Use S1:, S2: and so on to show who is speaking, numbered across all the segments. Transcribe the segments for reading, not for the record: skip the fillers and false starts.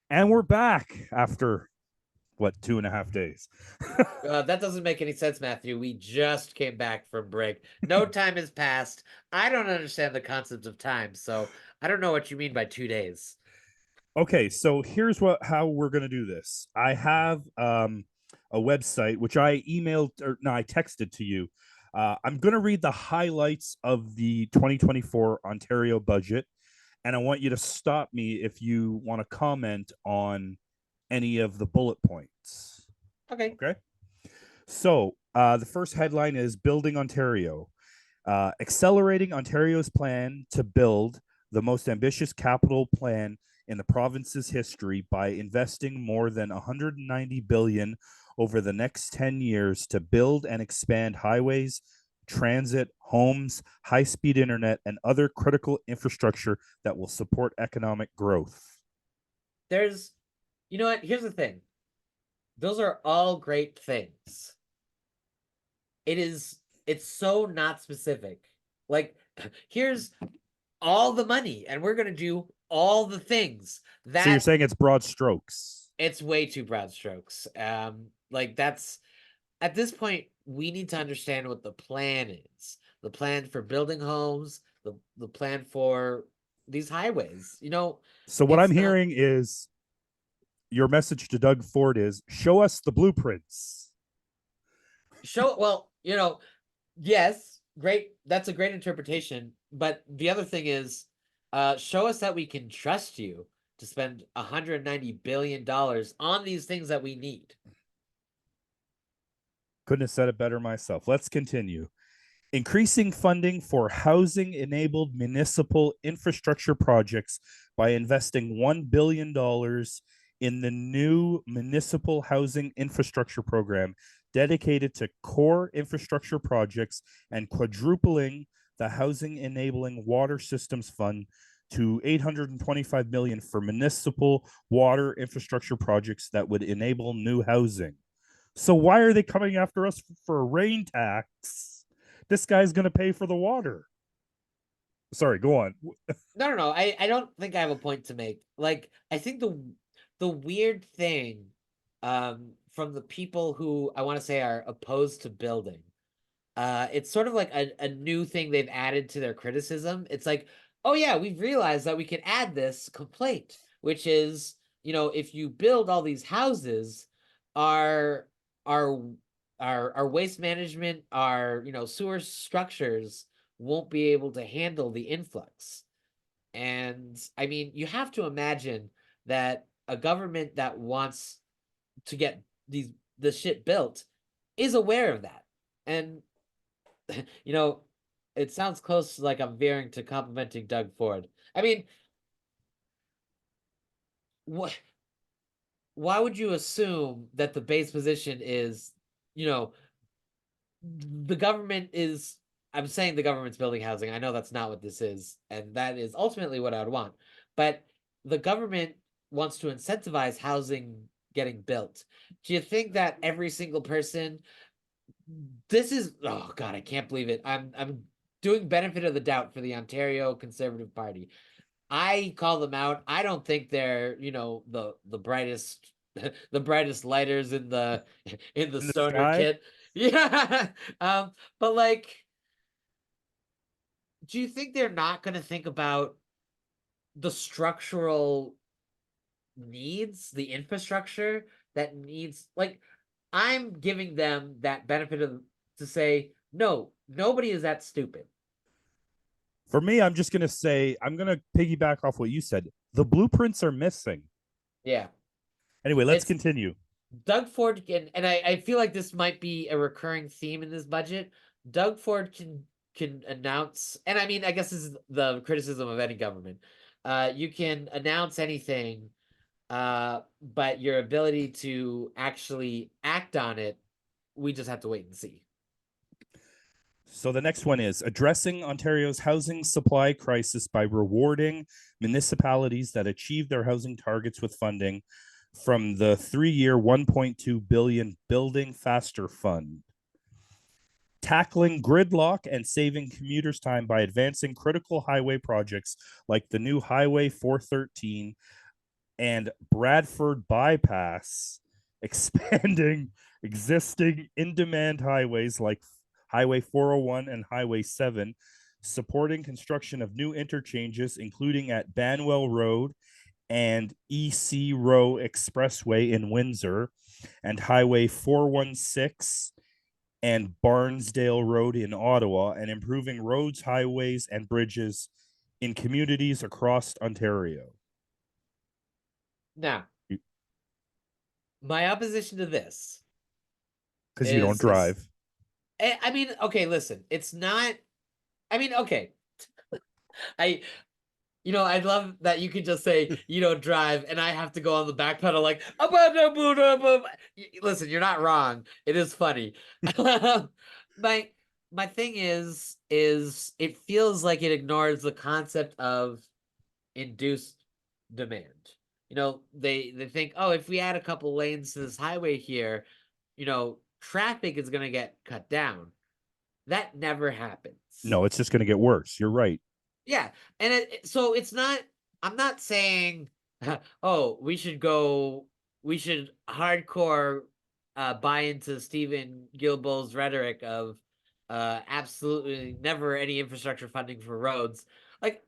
S1: And we're back after what, 2.5 days.
S2: That doesn't make any sense, Matthew. We just came back from break. No time has passed. I don't understand the concept of time, so I don't know what you mean by 2 days.
S1: Okay, so here's what how we're gonna do this. I have a website which I emailed or no, I texted to you. I'm gonna read the highlights of the 2024 Ontario budget, and I want you to stop me if you want to comment on any of the bullet points.
S2: Okay.
S1: Okay. So the first headline is Building Ontario, accelerating Ontario's plan to build the most ambitious capital plan in the province's history by investing more than 190 billion over the next 10 years to build and expand highways, transit, homes, high-speed internet, and other critical infrastructure that will support economic growth.
S2: There's, you know what? Here's the thing. Those are all great things. It's so not specific. Like, here's all the money, and we're going to do all the things.
S1: So you're
S2: That
S1: saying it's broad strokes.
S2: It's way too broad strokes. Like that's at this point, we need to understand what the plan is. The plan for building homes, the plan for these highways.
S1: So what I'm
S2: It's not
S1: hearing is your message to Doug Ford is show us the blueprints.
S2: show well, yes, great. That's a great interpretation. But the other thing is, show us that we can trust you to spend $190 billion on these things that we need.
S1: Couldn't have said it better myself. Let's continue. Increasing funding for housing enabled municipal infrastructure projects by investing $1 billion in the new municipal housing infrastructure program dedicated to core infrastructure projects and quadrupling the housing enabling water systems fund to 825 million for municipal water infrastructure projects that would enable new housing. So why are they coming after us for a rain tax? This guy's going to pay for the water. Sorry, go on.
S2: No, no, no. I don't think I have a point to make. Like, I think the weird thing from the people who I want to say are opposed to building, it's sort of like a new thing they've added to their criticism. It's like, oh yeah, we've realized that we can add this complaint, which is, if you build all these houses, our our our waste management, our sewer structures won't be able to handle the influx. And I mean, you have to imagine that a government that wants to get the shit built is aware of that. And you know, it sounds close like I'm veering to complimenting Doug Ford. I mean, what why would you assume that the base position is, you know, the government is I'm saying the government's building housing. I know that's not what this is, and that is ultimately what I would want. But the government wants to incentivize housing getting built. Do you think that every single person this is oh god, I can't believe it. I'm doing benefit of the doubt for the Ontario Conservative Party. I call them out. I don't think they're, the brightest the brightest lighters in the in the
S1: In the
S2: stoner
S1: sky?
S2: kit. Yeah. But like, do you think they're not going to think about the structural needs, the infrastructure that needs like I'm giving them that benefit of to say, no, nobody is that stupid.
S1: For me, I'm just going to say, I'm going to piggyback off what you said. The blueprints are missing.
S2: Yeah.
S1: Anyway, let's
S2: It's
S1: continue.
S2: Doug Ford can, and I feel like this might be a recurring theme in this budget. Doug Ford can announce, and I mean, I guess this is the criticism of any government. You can announce anything, but your ability to actually act on it, we just have to wait and see.
S1: So the next one is addressing Ontario's housing supply crisis by rewarding municipalities that achieve their housing targets with funding from the 3-year 1.2 billion Building Faster Fund. Tackling gridlock and saving commuters time by advancing critical highway projects like the new Highway 413 and Bradford bypass, expanding existing in demand highways like Highway 401 and Highway 7, supporting construction of new interchanges, including at Banwell Road and EC Row Expressway in Windsor, and Highway 416 and Barnsdale Road in Ottawa, and improving roads, highways, and bridges in communities across Ontario.
S2: Now, my opposition to this
S1: Because you don't
S2: is
S1: drive.
S2: I mean, okay, listen, it's not. I mean, okay, I I love that you could just say you don't drive, and I have to go on the back pedal like, listen, you're not wrong. It is funny. my my thing is it feels like it ignores the concept of induced demand. They think, oh, if we add a couple lanes to this highway here, traffic is gonna get cut down. That never happens.
S1: No, it's just going to get worse. You're right.
S2: Yeah, and so it's not. I'm not saying, oh, we should hardcore buy into Stephen Guilbeault's rhetoric of absolutely never any infrastructure funding for roads. Like,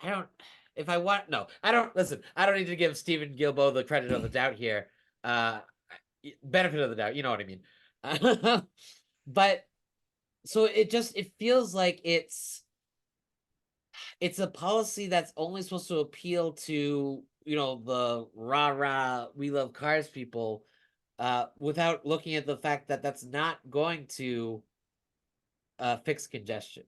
S2: I don't. If I want, no, I don't. Listen, I don't need to give Stephen Guilbeault the credit of the doubt here. Uh, Benefit of the doubt, you know what I mean. But so it feels like it's a policy that's only supposed to appeal to the rah rah we love cars people, without looking at the fact that that's not going to fix congestion.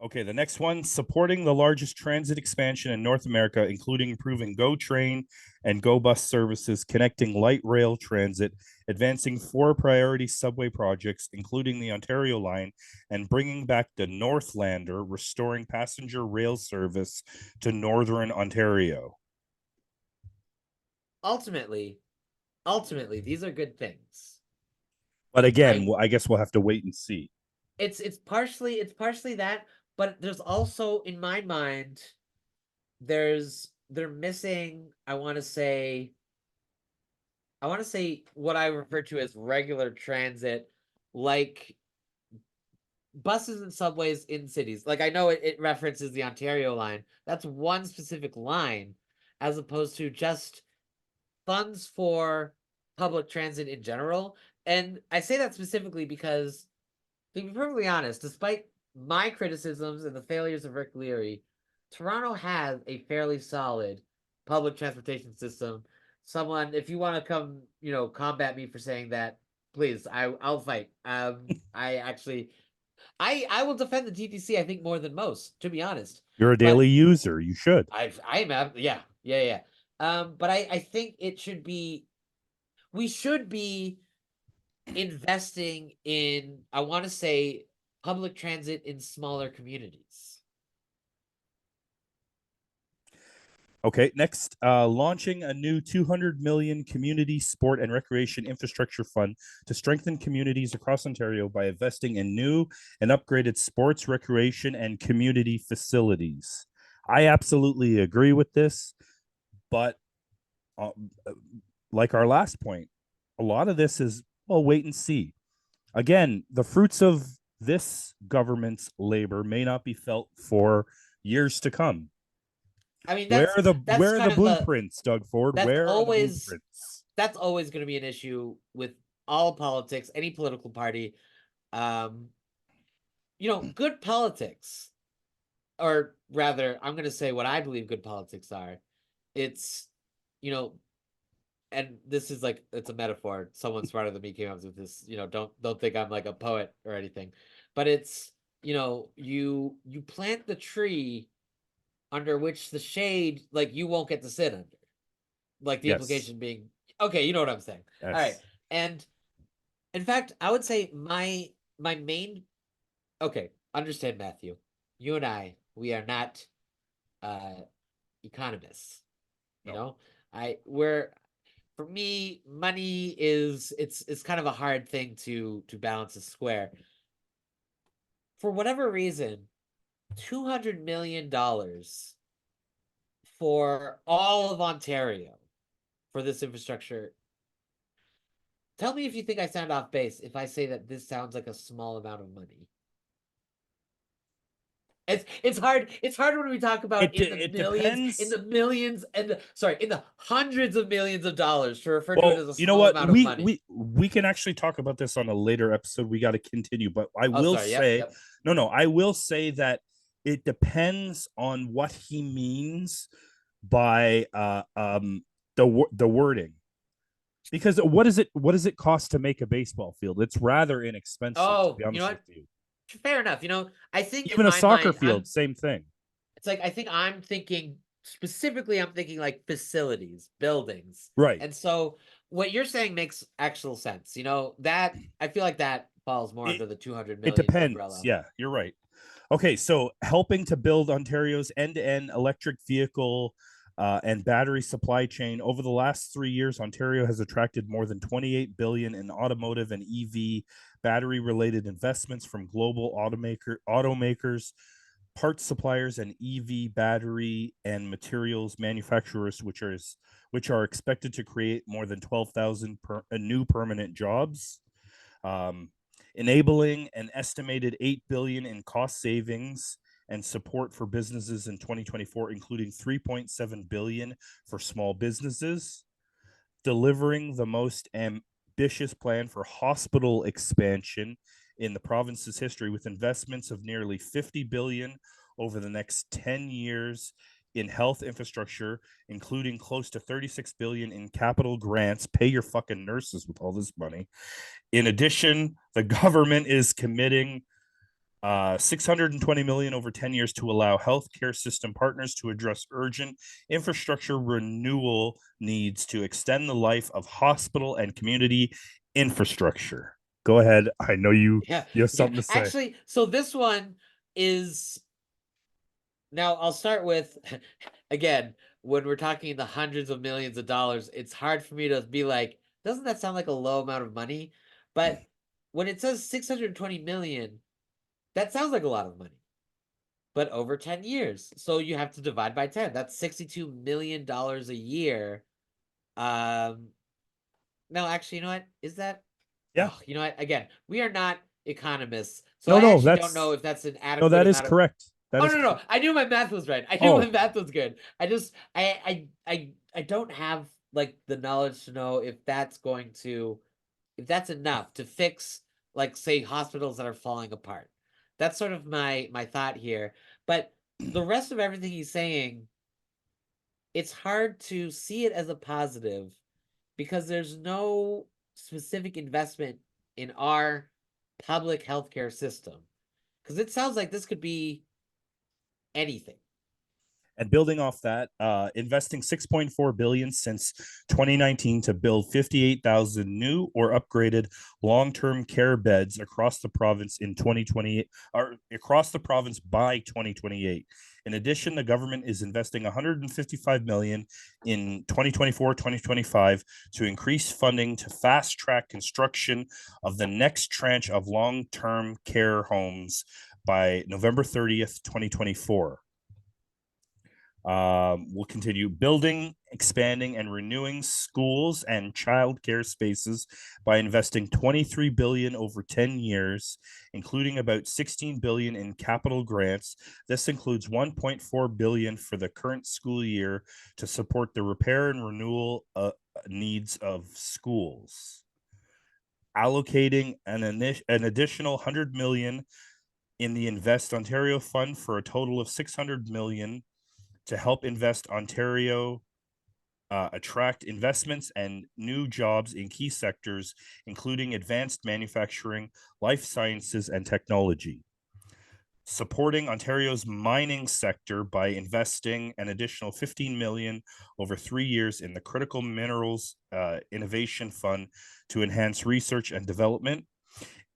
S1: Okay, the next one, supporting the largest transit expansion in North America, including improving GO Train and GO Bus services, connecting light rail transit, advancing 4 priority subway projects, including the Ontario line, and bringing back the Northlander, restoring passenger rail service to Northern Ontario.
S2: Ultimately, ultimately, these are good things.
S1: But again,
S2: I
S1: I guess we'll have to wait and see.
S2: it's partially that, but there's also, in my mind, they're missing, I want to say what I refer to as regular transit, like buses and subways in cities. Like, I know it references the Ontario line. That's one specific line, as opposed to just funds for public transit in general. And I say that specifically because, to be perfectly honest, despite my criticisms and the failures of Rick Leary, Toronto has a fairly solid public transportation system. Someone, if you want to come, combat me for saying that, please, I'll fight. I actually, I will defend the TTC. I think more than most, to be honest.
S1: You're a daily
S2: But
S1: user. You should.
S2: I'm yeah. But I think we should be investing in, I want to say, public transit in smaller communities.
S1: Okay, next, launching a new 200 million community sport and recreation infrastructure fund to strengthen communities across Ontario by investing in new and upgraded sports, recreation, and community facilities. I absolutely agree with this, but uh, like our last point, a lot of this is, well, wait and see. Again, the fruits of this government's labor may not be felt for years to come.
S2: I mean,
S1: Where are the
S2: that's
S1: where are the
S2: kind of the
S1: blueprints, Doug Ford?
S2: that's
S1: Where are the
S2: always
S1: blueprints?
S2: that's always going to be an issue with all politics, any political party. Um, good politics, or rather, I'm going to say what I believe good politics are. It's, you know, and this is like, it's a metaphor. Someone smarter than me came up with this. Don't think I'm like a poet or anything, but it's, you plant the tree under which the shade, like, you won't get to sit under. Like, the
S1: Yes.
S2: implication being, okay, you know what I'm saying. All right.
S1: Yes.
S2: And in fact, I would say my main, okay, understand, Matthew. You and we are not uh economists. You
S1: No.
S2: know, we're for me, money it's kind of a hard thing to balance a square. For whatever reason, $200 million for all of Ontario for this infrastructure. Tell me if you think I sound off base if I say that this sounds like a small amount of money. It's hard when we talk about in the
S1: It
S2: millions, in
S1: depends.
S2: the millions, and in the hundreds of millions of dollars to refer to it
S1: Well,
S2: as a
S1: you know
S2: small
S1: what?
S2: amount of money.
S1: We can actually talk about this on a later episode. We got to continue, but I
S2: Oh,
S1: will
S2: sorry. Yep,
S1: say,
S2: yep.
S1: no, I will say that it depends on what he means by the wording. Because what does it cost to make a baseball field? It's rather inexpensive, to
S2: Oh,
S1: be
S2: you know
S1: honest with
S2: what?
S1: you.
S2: Fair enough. I think in
S1: Even a
S2: my
S1: soccer
S2: mind,
S1: field, same thing.
S2: it's like I think I'm thinking specifically, I'm thinking like facilities, buildings.
S1: Right.
S2: And so what you're saying makes actual sense. That I feel like that falls more
S1: It
S2: under the 200
S1: it
S2: million
S1: depends.
S2: umbrella.
S1: Yeah, you're right. Okay, so helping to build Ontario's end-to-end electric vehicle and battery supply chain over the last 3 years, Ontario has attracted more than 28 billion in automotive and EV battery-related investments from global automakers, parts suppliers, and EV battery and materials manufacturers, which are expected to create more than 12,000 new permanent jobs. Um, Enabling an estimated 8 billion in cost savings and support for businesses in 2024, including 3.7 billion for small businesses, delivering the most ambitious plan for hospital expansion in the province's history, with investments of nearly 50 billion over the next 10 years in health infrastructure, including close to 36 billion in capital grants. Pay your fucking nurses with all this money. In addition, the government is committing 620 million over 10 years to allow healthcare system partners to address urgent infrastructure renewal needs to extend the life of hospital and community infrastructure. Go ahead. I know
S2: Yeah,
S1: you have
S2: yeah.
S1: something to say.
S2: Actually, so this one is now I'll start with again, when we're talking the hundreds of millions of dollars, it's hard for me to be like, doesn't that sound like a low amount of money? But when it says 620 million, that sounds like a lot of money. But over 10 years. So you have to divide by 10. That's $62 million a year. Um no, actually, you know what? Is that
S1: Yeah.
S2: oh, you know what? Again, we are not economists. So
S1: No,
S2: I
S1: no,
S2: actually don't know if that's an
S1: no,
S2: adequate
S1: that is
S2: amount of
S1: correct. That
S2: Oh
S1: is
S2: no, no,
S1: correct.
S2: no. I knew my math was right. I knew my
S1: Oh,
S2: math was good. I just I don't have like the knowledge to know if that's enough to fix like say hospitals that are falling apart. That's sort of my thought here. But the rest of everything he's saying, it's hard to see it as a positive because there's no specific investment in our public healthcare system. Because it sounds like this could be anything.
S1: and building off that, investing 6.4 billion since 2019 to build 58,000 new or upgraded long-term care beds across the province in 2020 or across the province by 2028. In addition, the government is investing 155 million in 2024-2025 to increase funding to fast track construction of the next tranche of long-term care homes by November 30th, 2024. We'll continue building, expanding, and renewing schools and childcare spaces by investing 23 billion over 10 years, including about 16 billion in capital grants. This includes 1.4 billion for the current school year to support the repair and renewal needs of schools. Allocating an additional 100 million in the Invest Ontario Fund for a total of 600 million to help invest Ontario attract investments and new jobs in key sectors, including advanced manufacturing, life sciences, and technology. Supporting Ontario's mining sector by investing an additional 15 million over 3 years in the Critical Minerals Innovation Fund to enhance research and development.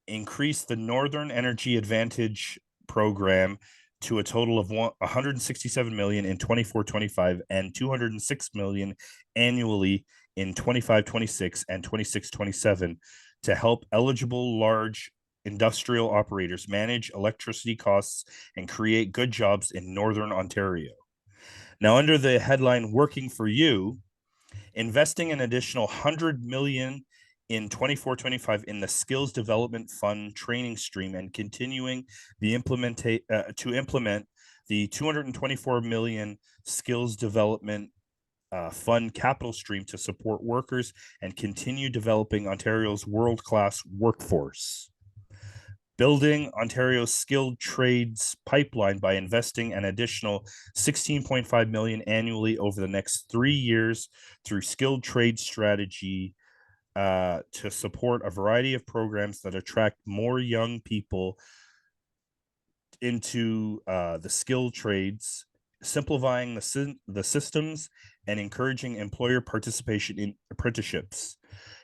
S1: Increase the Northern Energy Advantage program to a total of 167 million in 24-25 and 206 million annually in 25-26 and 26-27 to help eligible large industrial operators manage electricity costs and create good jobs in Northern Ontario. Now, under the headline "Working for You," investing an additional 100 million in 24-25 in the skills development fund training stream and continuing to implement the 224 million skills development fund capital stream to support workers and continue developing Ontario's world-class workforce. Building Ontario's skilled trades pipeline by investing an additional 16.5 million annually over the next 3 years through skilled trade strategy to support a variety of programs that attract more young people into the skilled trades, simplifying the systems and encouraging employer participation in apprenticeships,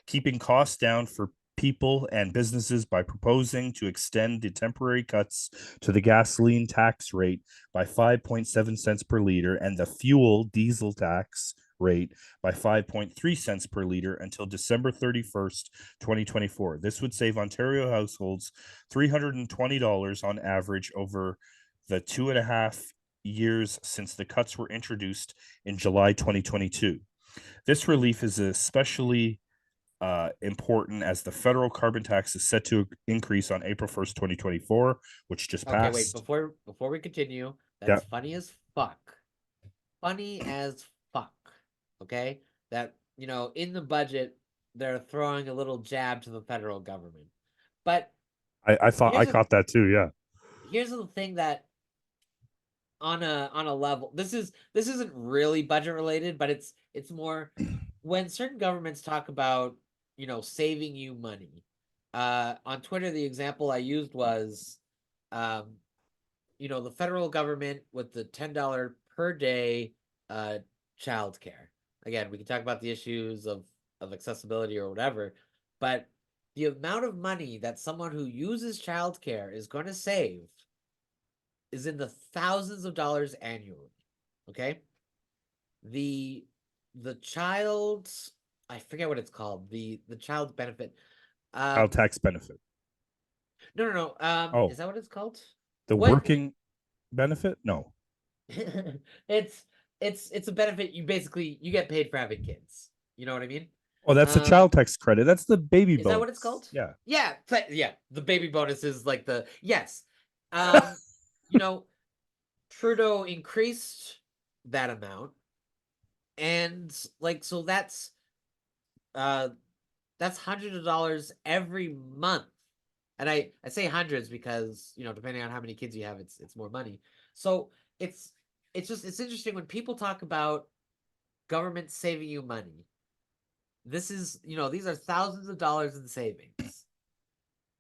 S1: keeping costs down for people and businesses by proposing to extend the temporary cuts to the gasoline tax rate by 5.7 cents per liter and the fuel diesel tax rate by 5.3 cents per liter until December 31st, 2024. This would save Ontario households $320 on average over the 2.5 years since the cuts were introduced in July 2022. This relief is especially important as the federal carbon tax is set to increase on April 1st, 2024, which just
S2: Okay, wait,
S1: passed.
S2: before we continue,
S1: Yeah,
S2: that's funny as fuck. Funny as fuck. Okay? That, in the budget, they're throwing a little jab to the federal government. But
S1: I thought I
S2: here's a
S1: caught that too. Yeah.
S2: here's the thing that on a level, this isn't really budget related, but it's more when certain governments talk about, saving you money. On Twitter, the example I used was um the federal government with the $10 per day childcare. Again, we can talk about the issues of accessibility or whatever, but the amount of money that someone who uses childcare is going to save is in the thousands of dollars annually. Okay? The the child's I forget what it's called. The child benefit.
S1: Child
S2: Um
S1: tax benefit.
S2: no. Is
S1: Oh,
S2: that what it's called?
S1: the
S2: What
S1: working benefit? No.
S2: it's it's a benefit. You get paid for having kids. You know what I mean?
S1: Oh, that's the
S2: Um,
S1: child tax credit. That's the baby
S2: is that what it's
S1: bonus.
S2: called?
S1: Yeah.
S2: Yeah, yeah. The baby bonus is like the yes. Um, you know, Trudeau increased that amount, and like so uh that's hundreds of dollars every month. And I say hundreds because depending on how many kids you have, it's more money. So it's it's interesting when people talk about government saving you money. This is, these are thousands of dollars in savings.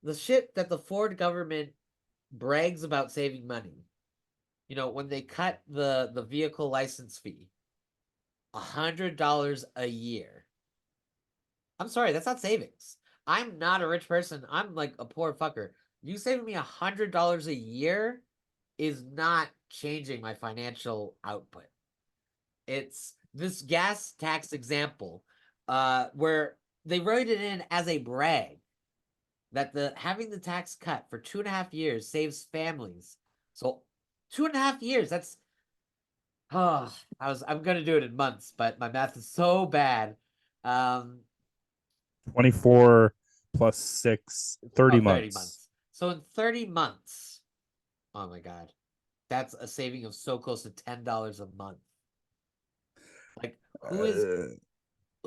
S2: The shit that the Ford government brags about saving money, when they cut the vehicle license fee, $100 a year. I'm sorry, that's not savings. I'm not a rich person. I'm like a poor fucker. You saving me $100 a year is not changing my financial output. It's this gas tax example, where they wrote it in as a brag that the having the tax cut for 2.5 years saves families. So 2.5 years, that's I'm gonna do it in months, but my math is so bad. Um
S1: 24 plus 6, 30
S2: 30
S1: months.
S2: months. So in 30 months, oh my god, that's a saving of so close to $10 a month. Like
S1: Uh,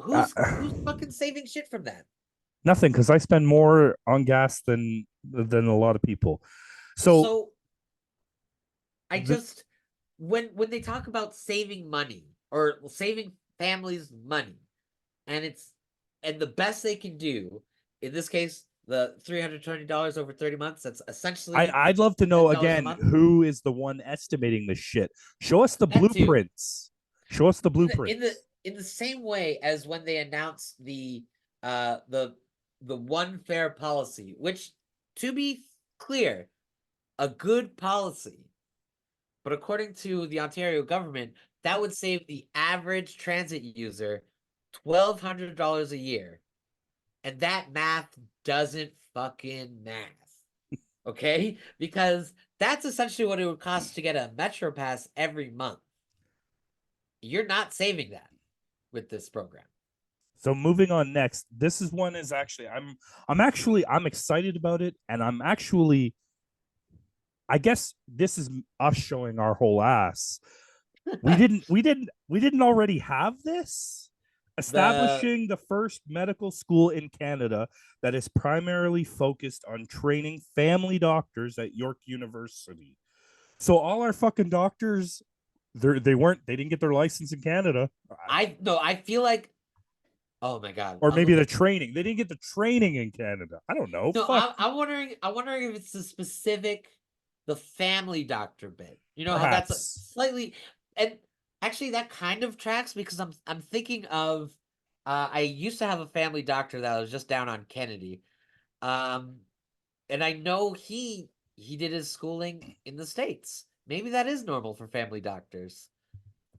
S2: who's fucking saving shit from that?
S1: nothing, because I spend more on gas than a lot of people. So
S2: So I
S1: the,
S2: just when they talk about saving money or saving families money, and the best they can do in this case, the $320 over 30 months, that's essentially
S1: I'd love to know
S2: $10 a
S1: again
S2: month.
S1: who is the one estimating this shit. Show us the
S2: That too.
S1: blueprints. Show us the blueprints.
S2: In the same way as when they announced uh the the one fair policy, which, to be clear, a good policy. But according to the Ontario government, that would save the average transit user $1,200 a year. And that math doesn't fucking math. Okay? Because that's essentially what it would cost to get a Metro Pass every month. You're not saving that with this program.
S1: So moving on next, this is one is actually I'm excited about it, and I'm actually I guess this is us showing our whole ass. We didn't already have this?
S2: The
S1: Establishing the first medical school in Canada that is primarily focused on training family doctors at York University. So all our fucking doctors, they didn't get their license in Canada,
S2: I no, I feel like, oh my God.
S1: or maybe the training. They didn't get the training in Canada. I don't know.
S2: No,
S1: Fuck,
S2: I'm wondering if it's the family doctor bit. You know how that's a
S1: perhaps.
S2: slightly, and actually that kind of tracks because I'm thinking of, I used to have a family doctor that was just down on Kennedy. Um, and I know he did his schooling in the States. Maybe that is normal for family doctors.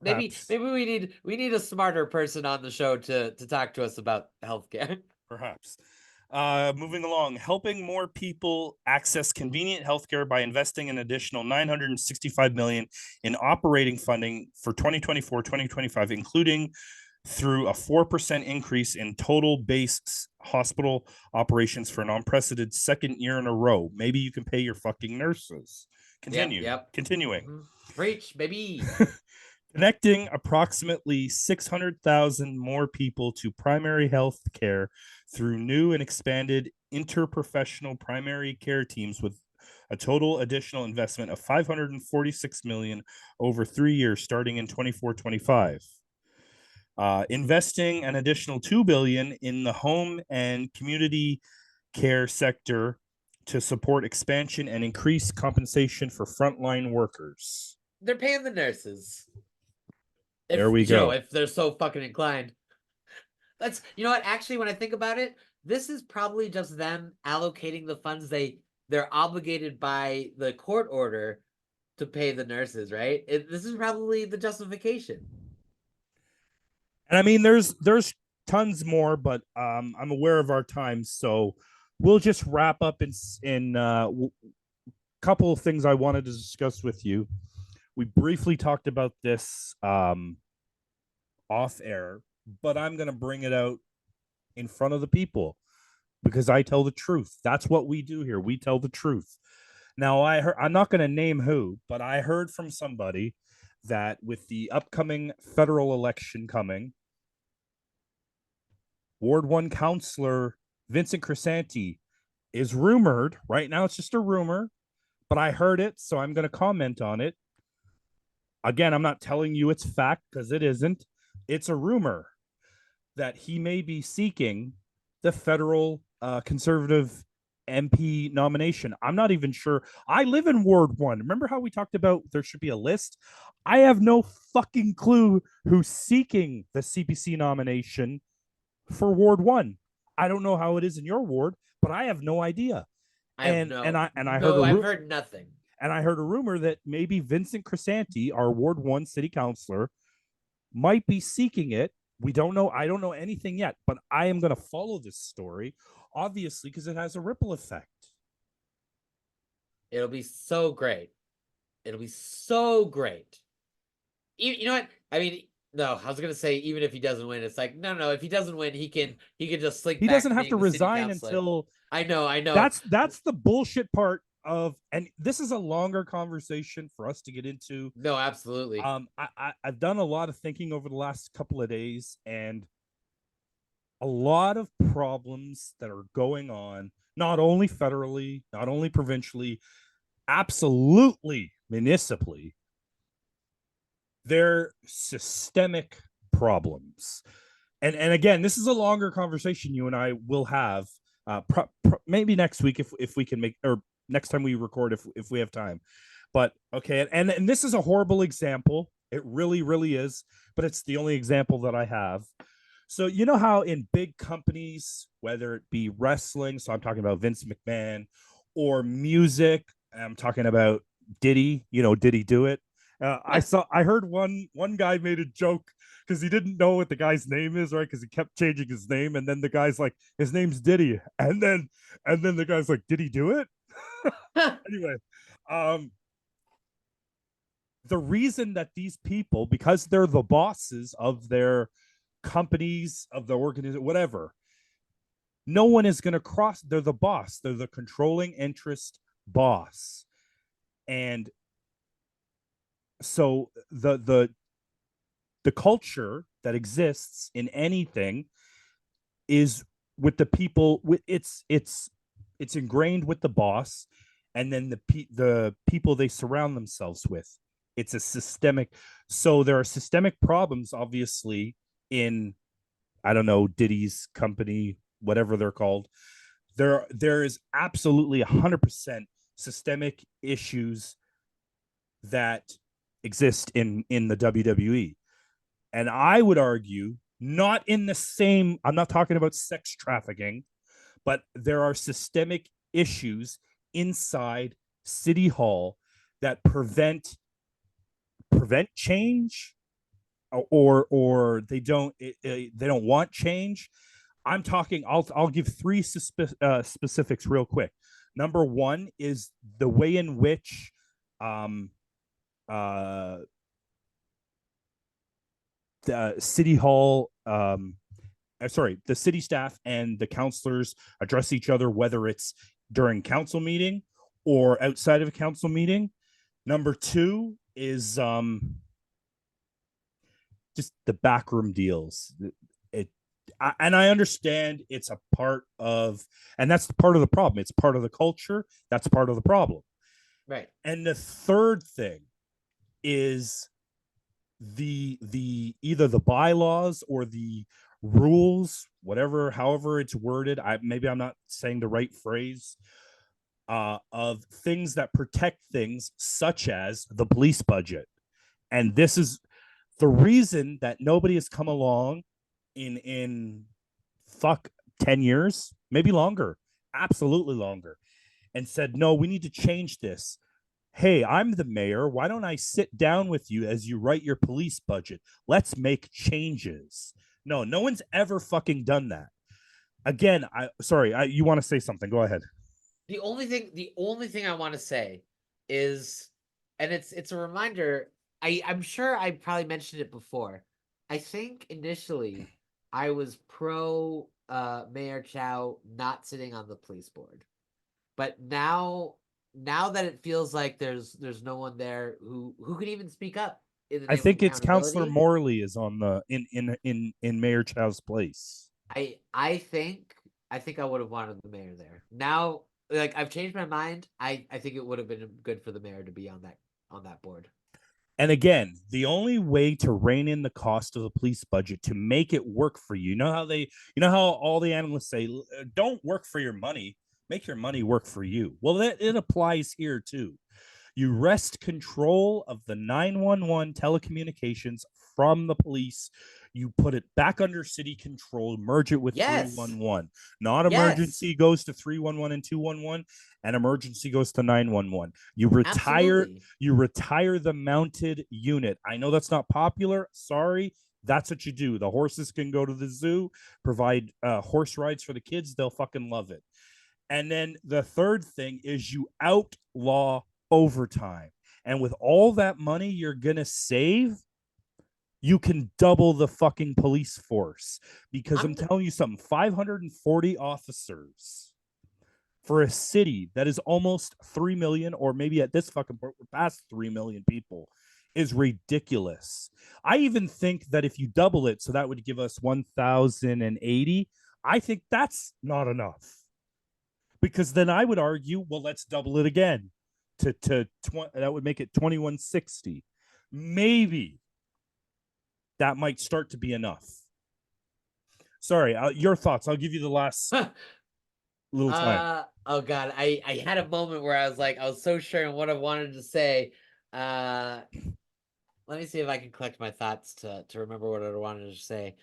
S2: Maybe
S1: Perhaps.
S2: maybe we need a smarter person on the show to talk to us about healthcare.
S1: Perhaps. Moving along, helping more people access convenient healthcare by investing an additional 965 million in operating funding for 2024-2025, including through a 4% increase in total base hospital operations for an unprecedented second year in a row. Maybe you can pay your fucking nurses.
S2: Yep,
S1: Continue.
S2: yep.
S1: Continuing.
S2: Hmm. Preach, baby.
S1: Connecting approximately 600,000 more people to primary health care through new and expanded interprofessional primary care teams with a total additional investment of 546 million over 3 years starting in 24-25. Investing an additional 2 billion in the home and community care sector to support expansion and increase compensation for frontline workers.
S2: They're paying the nurses.
S1: There
S2: If
S1: we go.
S2: if they're so fucking inclined. That's what, actually, when I think about it, this is probably just them allocating the funds they're obligated by the court order to pay the nurses, right? This is probably the justification.
S1: And I mean, there's tons more, but I'm aware of our time, so we'll just wrap up in couple of things I wanted to discuss with you. We briefly talked about this off air, but I'm going to bring it out in front of the people because I tell the truth. That's what we do here. We tell the truth. Now, I'm not going to name who, but I heard from somebody that with the upcoming federal election coming, Ward 1 counselor Vincent Crisanti is rumored. Right now, it's just a rumor, but I heard it, so I'm going to comment on it. Again, I'm not telling you it's fact because it isn't. It's a rumor that he may be seeking the federal conservative MP nomination. I'm not even sure. I live in Ward 1. Remember how we talked about there should be a list? I have no fucking clue who's seeking the CPC nomination for Ward 1. I don't know how it is in your ward, but I have no idea.
S2: I have
S1: And I heard
S2: no, I've heard nothing.
S1: a rumor that maybe Vincent Crisanti, our Ward 1 city councilor, might be seeking it. We don't know. I don't know anything yet, but I am going to follow this story, obviously, because it has a ripple effect.
S2: It'll be so great. It'll be so great. You know what? I mean, no, I was gonna say even if he doesn't win, it's like no. If he doesn't win, he can just slink
S1: He
S2: back
S1: doesn't
S2: to
S1: have to
S2: being the city
S1: resign
S2: councilor.
S1: until
S2: I know.
S1: that's the bullshit part of, and this is a longer conversation for us to get into.
S2: No, absolutely.
S1: I've done a lot of thinking over the last couple of days, and a lot of problems that are going on, not only federally, not only provincially, absolutely municipally. They're systemic problems. And again, this is a longer conversation you and I will have maybe next week if we can make, or next time we record if we have time. But okay, and this is a horrible example. It really, really is, but it's the only example that I have. So you know how in big companies, whether it be wrestling, so I'm talking about Vince McMahon, or music, I'm talking about Diddy, Diddy Do It. I heard one guy made a joke because he didn't know what the guy's name is, right? Because he kept changing his name, and then the guy's like, his name's Diddy, and then the guy's like, did he do it? Anyway, um, the reason that these people, because they're the bosses of their companies, of the organization, whatever, no one is going to cross. They're the boss. They're the controlling interest boss. And so the culture that exists in anything is with the people. It's ingrained with the boss, and then the people they surround themselves with. It's a systemic. So there are systemic problems, obviously, in, I don't know, Diddy's company, whatever they're called. There is absolutely 100% systemic issues that exist in the WWE. And I would argue, not in the same, I'm not talking about sex trafficking, but there are systemic issues inside City Hall that prevent change, or they don't want change. I'm talking. I'll give three specifics real quick. Number one is the way in which um, uh, the city hall, sorry, the city staff and the counselors address each other, whether it's during council meeting or outside of a council meeting. Number two is just the backroom deals. And I understand it's a part of, and that's part of the problem. It's part of the culture. That's part of the problem.
S2: Right.
S1: And the third thing is the either the bylaws or the rules, whatever, however it's worded. Maybe I'm not saying the right phrase. Of things that protect things such as the police budget. And this is the reason that nobody has come along in fuck 10 years, maybe longer, absolutely longer, and said, no, we need to change this. Hey, I'm the mayor. Why don't I sit down with you as you write your police budget? Let's make changes. No, no one's ever fucking done that. Again, you want to say something? Go ahead.
S2: The only thing I want to say is, and it's a reminder. I'm sure I probably mentioned it before. I think initially I was pro Mayor Chow not sitting on the police board. But now that it feels like there's no one there who can even speak up in the
S1: I
S2: name of
S1: think it's Councillor
S2: accountability.
S1: Morley is on the in Mayor Chow's place.
S2: I think I would have wanted the mayor there. Now, like, I've changed my mind. I think it would have been good for the mayor to be on that board.
S1: And again, the only way to rein in the cost of the police budget to make it work for you, you know how all the analysts say, don't work for your money, make your money work for you. Well, that it applies here too. You wrest control of the 911 telecommunications from the police. You put it back under city control, merge it with
S2: Yes.
S1: 311. Not
S2: Yes.
S1: emergency goes to 311 and 211, and emergency goes to 911.
S2: Absolutely.
S1: You retire the mounted unit. I know that's not popular. Sorry. That's what you do. The horses can go to the zoo, provide horse rides for the kids. They'll fucking love it. And then the third thing is you outlaw overtime. And with all that money you're going to save, you can double the fucking police force. Because I'm
S2: I'm
S1: telling you something, 540 officers for a city that is almost 3 million, or maybe at this fucking point, we're past 3 million people, is ridiculous. I even think that if you double it, so that would give us 1,080, I think that's not enough. Because then I would argue, well, let's double it again that would make it 2160. Maybe that might start to be enough. Sorry, your thoughts. I'll give you the last little time.
S2: oh god, I had a moment where I was so sure on what I wanted to say. Uh Let me see if I can collect my thoughts to remember what I wanted to say.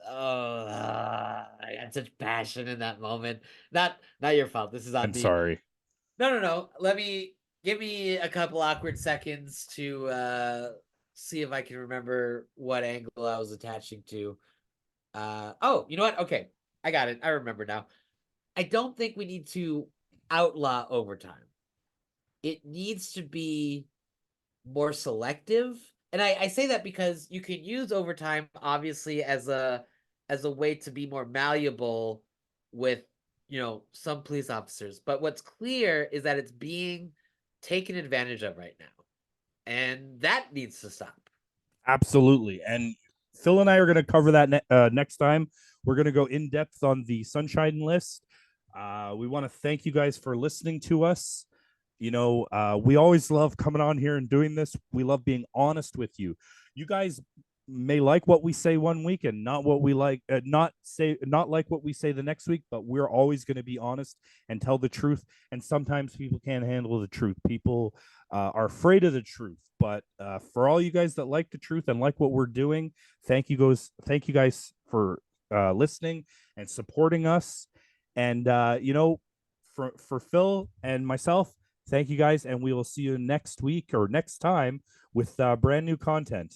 S2: Oh, I had such passion in that moment. Not your fault. This is on
S1: I'm
S2: me.
S1: sorry.
S2: No. Give me a couple awkward seconds to see if I can remember what angle I was attaching to. Oh, you know what? Okay. I got it. I remember now. I don't think we need to outlaw overtime. it needs to be more selective. And I say that because you can use overtime obviously as a way to be more malleable with, some police officers. But what's clear is that it's being taken advantage of right now. And that needs to stop.
S1: Absolutely. And Phil and I are going to cover that next time. We're going to go in depth on the sunshine list. We want to thank you guys for listening to us. We always love coming on here and doing this. We love being honest with you. You guys may like what we say one week and not what we like, not like what we say the next week, but we're always going to be honest and tell the truth. And sometimes people can't handle the truth. People are afraid of the truth. But for all you guys that like the truth and like what we're doing, thank you guys for listening and supporting us. And for Phil and myself, thank you guys, and we will see you next week or next time with brand new content.